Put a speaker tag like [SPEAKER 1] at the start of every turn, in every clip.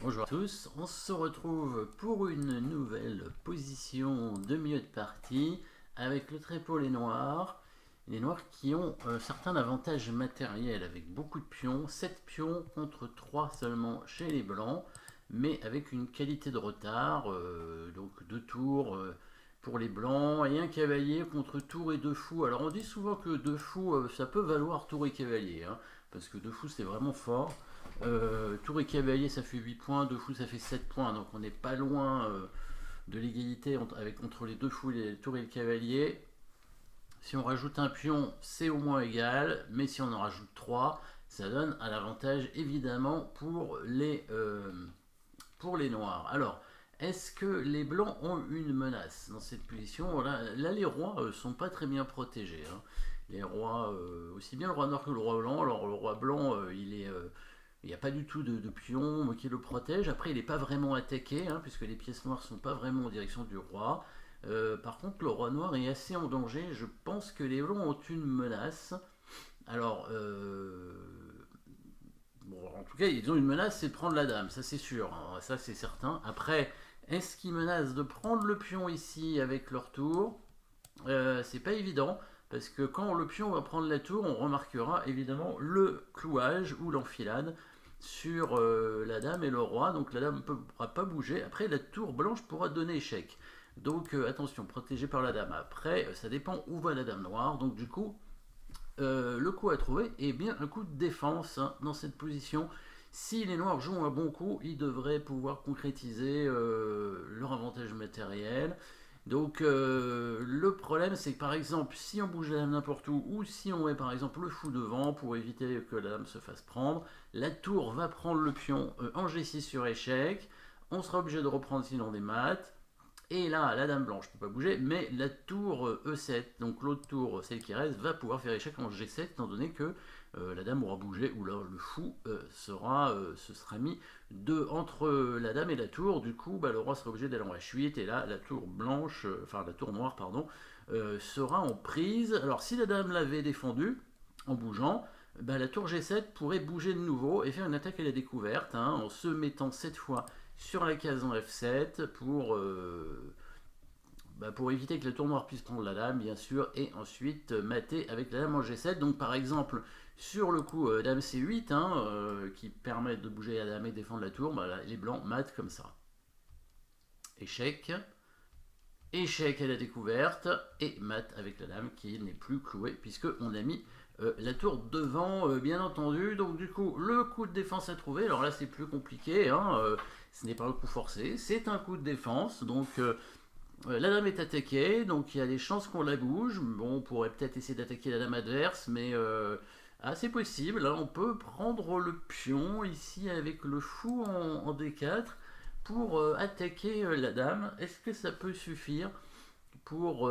[SPEAKER 1] Bonjour à tous, on se retrouve pour une nouvelle position de milieu de partie avec le trait pour les noirs. Les noirs qui ont certains avantages matériels avec beaucoup de pions, 7 pions contre 3 seulement chez les blancs, mais avec une qualité de retard, donc 2 tours pour les blancs et un cavalier contre tour et 2 fous. Alors on dit souvent que 2 fous ça peut valoir tour et cavalier, hein, parce que 2 fous c'est vraiment fort. Tour et cavalier ça fait 8 points, 2 fous ça fait 7 points, donc on n'est pas loin de l'égalité entre les 2 fous, les tours et le cavalier. Si on rajoute un pion, c'est au moins égal, mais si on en rajoute 3, ça donne un avantage évidemment pour les noirs. Alors, est-ce que les blancs ont une menace dans cette position? Là, les rois sont pas très bien protégés, hein. Les rois, aussi bien le roi noir que le roi blanc. Alors, le roi blanc, il n'y a pas du tout de pion qui le protège. Après, il n'est pas vraiment attaqué, hein, puisque les pièces noires ne sont pas vraiment en direction du roi. Par contre, le roi noir est assez en danger. Je pense que les blancs ont une menace. Alors, bon, en tout cas, ils ont une menace, c'est de prendre la dame, ça c'est sûr, hein, ça c'est certain. Après, est-ce qu'ils menacent de prendre le pion ici avec leur tour? C'est pas évident, parce que quand le pion va prendre la tour, on remarquera évidemment le clouage ou l'enfilade sur la dame et le roi, donc la dame ne pourra pas bouger. Après, la tour blanche pourra donner échec. Donc attention, protégé par la dame. Après, ça dépend où va la dame noire, donc du coup, le coup à trouver est bien un coup de défense, hein, dans cette position. Si les noirs jouent un bon coup, ils devraient pouvoir concrétiser leur avantage matériel. Donc le problème c'est que par exemple si on bouge la dame n'importe où ou si on met par exemple le fou devant pour éviter que la dame se fasse prendre, la tour va prendre le pion en G6 sur échec, on sera obligé de reprendre sinon des maths. Et là, la dame blanche ne peut pas bouger, mais la tour E7, donc l'autre tour, celle qui reste, va pouvoir faire échec en G7, étant donné que la dame aura bougé, ou là le fou se sera mis entre la dame et la tour. Du coup, le roi sera obligé d'aller en H8, et là, la tour blanche, enfin la tour noire, pardon, sera en prise. Alors, si la dame l'avait défendue en bougeant, la tour G7 pourrait bouger de nouveau et faire une attaque à la découverte, hein, en se mettant cette fois sur la case en F7 pour éviter que la tour noire puisse prendre la dame, bien sûr, et ensuite mater avec la dame en G7. Donc par exemple, sur le coup dame C8, hein, qui permet de bouger la dame et défendre la tour, les blancs matent comme ça. Échec. Échec à la découverte, et mat avec la dame qui n'est plus clouée, puisqu'on a mis la tour devant, bien entendu. Donc du coup, le coup de défense à trouver, alors là c'est plus compliqué, hein, ce n'est pas un coup forcé, c'est un coup de défense. Donc la dame est attaquée, donc il y a des chances qu'on la bouge. Bon, on pourrait peut-être essayer d'attaquer la dame adverse, mais c'est possible. Là, on peut prendre le pion ici avec le fou en D4 pour attaquer la dame. Est-ce que ça peut suffire pour,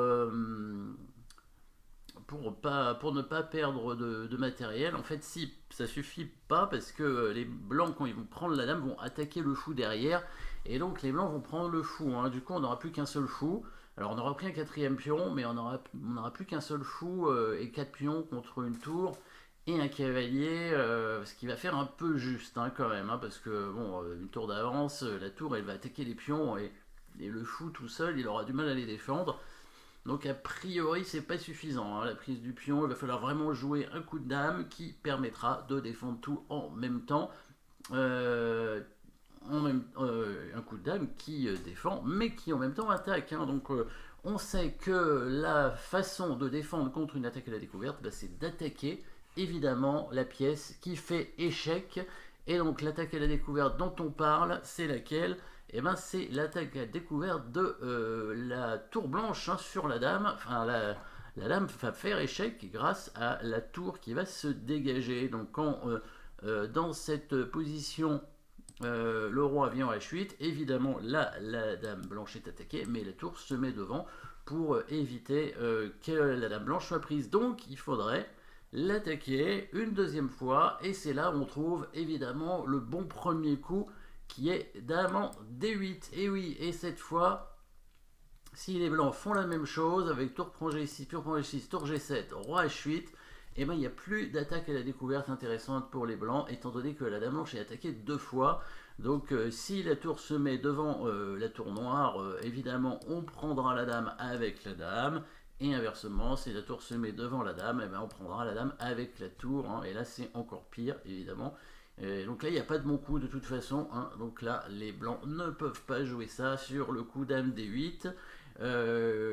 [SPEAKER 1] pour ne pas perdre de matériel? En fait, si, ça suffit pas, parce que les blancs, quand ils vont prendre la dame, vont attaquer le fou derrière, et donc les blancs vont prendre le fou, hein. Du coup, on n'aura plus qu'un seul fou. Alors, on aura pris un quatrième pion, mais on n'aura plus qu'un seul fou et 4 pions contre une tour et un cavalier, ce qui va faire un peu juste, hein, quand même, hein, parce que bon, une tour d'avance, la tour elle va attaquer les pions, et le fou tout seul il aura du mal à les défendre. Donc a priori c'est pas suffisant, hein, la prise du pion. Il va falloir vraiment jouer un coup de dame qui permettra de défendre tout en même temps. Un coup de dame qui défend mais qui en même temps attaque, hein. Donc on sait que la façon de défendre contre une attaque à la découverte, c'est d'attaquer évidemment la pièce qui fait échec. Et donc l'attaque à la découverte dont on parle, c'est laquelle? C'est l'attaque à la découverte de la tour blanche, hein, sur la dame. Enfin, la dame va faire échec grâce à la tour qui va se dégager. Donc quand dans cette position le roi vient en H8, évidemment là la dame blanche est attaquée, mais la tour se met devant pour éviter que la dame blanche soit prise. Donc il faudrait l'attaquer une deuxième fois, et c'est là où on trouve évidemment le bon premier coup qui est dame en D8. Et oui, et cette fois, si les blancs font la même chose avec tour prend G6, tour prend G6, tour G7, roi H8, il n'y a plus d'attaque à la découverte intéressante pour les blancs, étant donné que la dame blanche est attaquée 2 fois. Donc si la tour se met devant la tour noire, évidemment on prendra la dame avec la dame. Et inversement, si la tour se met devant la dame, eh ben, on prendra la dame avec la tour. Hein, et là c'est encore pire, évidemment. Donc là, il n'y a pas de bon coup de toute façon. Hein, donc là, les blancs ne peuvent pas jouer ça sur le coup dame D8.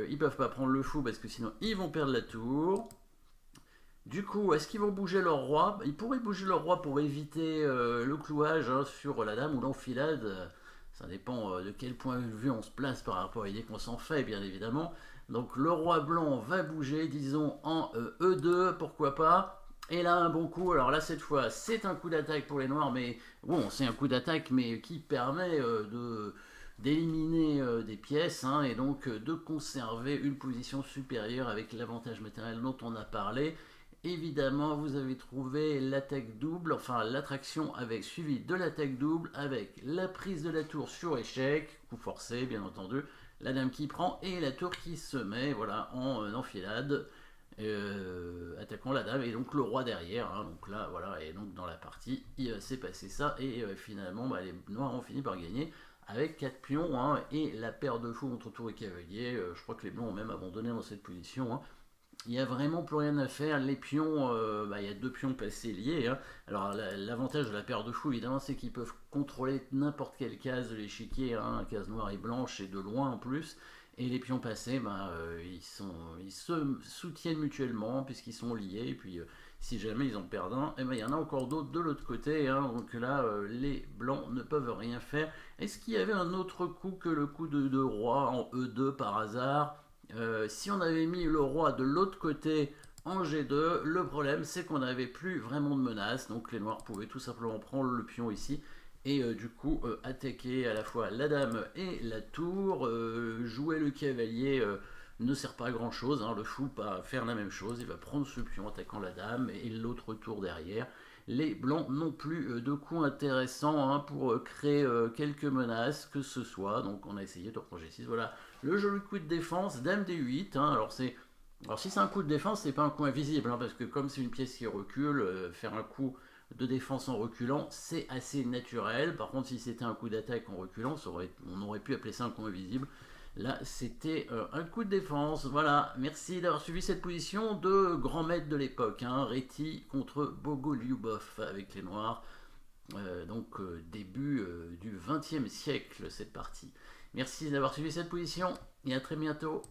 [SPEAKER 1] Ils peuvent pas prendre le fou parce que sinon ils vont perdre la tour. Du coup, est-ce qu'ils vont bouger leur roi? Ils pourraient bouger leur roi pour éviter le clouage hein, sur la dame ou l'enfilade. Ça dépend de quel point de vue on se place par rapport à l'idée qu'on s'en fait, bien évidemment. Donc le roi blanc va bouger, disons, en E2, pourquoi pas. Et là, un bon coup. Alors là, cette fois, c'est un coup d'attaque pour les noirs, mais bon, c'est un coup d'attaque, mais qui permet d'éliminer des pièces hein, et donc de conserver une position supérieure avec l'avantage matériel dont on a parlé. Évidemment, vous avez trouvé l'attaque double, enfin l'attraction avec suivi de l'attaque double avec la prise de la tour sur échec, coup forcé bien entendu, la dame qui prend et la tour qui se met voilà, en enfilade, attaquant la dame et donc le roi derrière. Hein, donc là, voilà, et donc dans la partie, il s'est passé ça et finalement, bah, les noirs ont fini par gagner avec 4 pions hein, et la paire de fous entre tour et cavalier. Je crois que les blancs ont même abandonné dans cette position. Hein. Il n'y a vraiment plus rien à faire. Les pions, bah, il y a 2 pions passés liés. Hein. Alors l'avantage de la paire de fous, évidemment, c'est qu'ils peuvent contrôler n'importe quelle case de l'échiquier, hein, case noire et blanche, et de loin en plus. Et les pions passés, bah, ils se soutiennent mutuellement puisqu'ils sont liés. Et puis si jamais ils en perdent un, eh ben, il y en a encore d'autres de l'autre côté. Hein. Donc là, les blancs ne peuvent rien faire. Est-ce qu'il y avait un autre coup que le coup de roi en E2 par hasard? Si on avait mis le roi de l'autre côté en G2, le problème c'est qu'on n'avait plus vraiment de menace, donc les noirs pouvaient tout simplement prendre le pion ici et du coup attaquer à la fois la dame et la tour, jouer le cavalier ne sert pas à grand chose, hein, le fou va faire la même chose, il va prendre ce pion attaquant la dame et l'autre tour derrière. Les blancs n'ont plus de coups intéressants hein, pour créer quelques menaces que ce soit, donc on a essayé de reprocher 6, voilà le joli coup de défense, dame D8. Hein, alors si c'est un coup de défense, c'est pas un coup invisible, hein, parce que comme c'est une pièce qui recule, faire un coup de défense en reculant, c'est assez naturel. Par contre, si c'était un coup d'attaque en reculant, on aurait pu appeler ça un coup invisible. Là, c'était un coup de défense. Voilà, merci d'avoir suivi cette position de grand maître de l'époque. Hein, Réti contre Bogolyubov avec les noirs. Donc début du XXe siècle, cette partie. Merci d'avoir suivi cette position et à très bientôt.